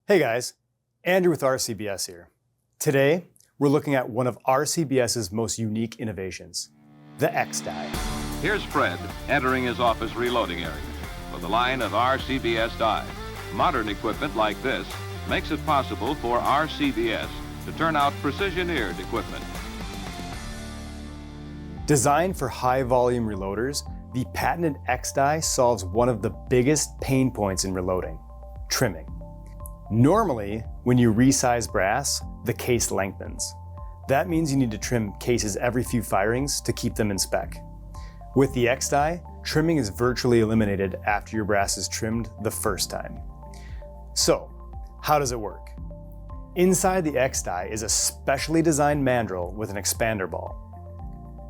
Hey guys, Andrew with RCBS here. Today, we're looking at one of RCBS's most unique innovations, the X-Die. Here's Fred entering his office reloading area with a line of RCBS die. Modern equipment like this makes it possible for RCBS to turn out precision-eared equipment. Designed for high-volume reloaders, the patented X-Die solves one of the biggest pain points in reloading, trimming. Normally, when you resize brass, the case lengthens. That means you need to trim cases every few firings to keep them in spec. With the X-Die, trimming is virtually eliminated after your brass is trimmed the first time. So, how does it work? Inside the X-Die is a specially designed mandrel with an expander ball.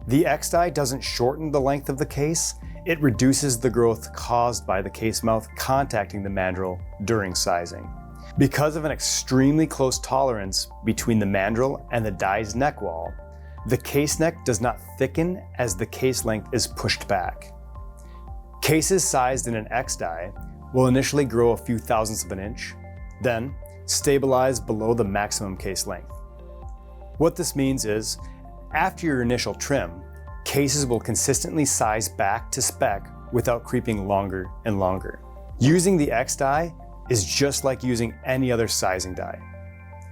The X-Die doesn't shorten the length of the case, it reduces the growth caused by the case mouth contacting the mandrel during sizing. Because of an extremely close tolerance between the mandrel and the die's neck wall, the case neck does not thicken as the case length is pushed back. Cases sized in an X-Die will initially grow a few thousandths of an inch, then stabilize below the maximum case length. What this means is, after your initial trim, cases will consistently size back to spec without creeping longer and longer. Using the X-Die is just like using any other sizing die.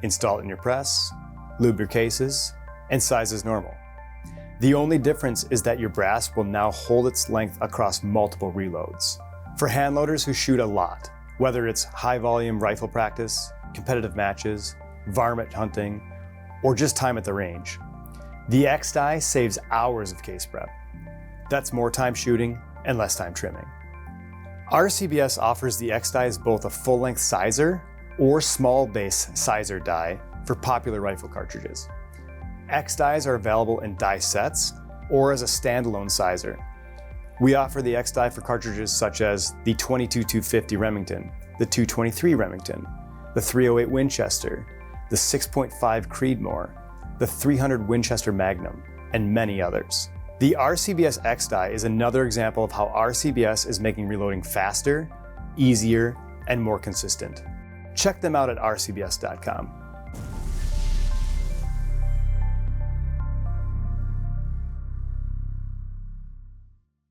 Install it in your press, lube your cases, and size as normal. The only difference is that your brass will now hold its length across multiple reloads. For hand loaders who shoot a lot, whether it's high volume rifle practice, competitive matches, varmint hunting, or just time at the range, the X-Die saves hours of case prep. That's more time shooting and less time trimming. RCBS offers the X-Die as both a full-length sizer or small base sizer die for popular rifle cartridges. X-Dies are available in die sets or as a standalone sizer. We offer the X-Die for cartridges such as the 22-250 Remington, the 223 Remington, the 308 Winchester, the 6.5 Creedmoor, the 300 Winchester Magnum, and many others. The RCBS X-Die is another example of how RCBS is making reloading faster, easier, and more consistent. Check them out at rcbs.com.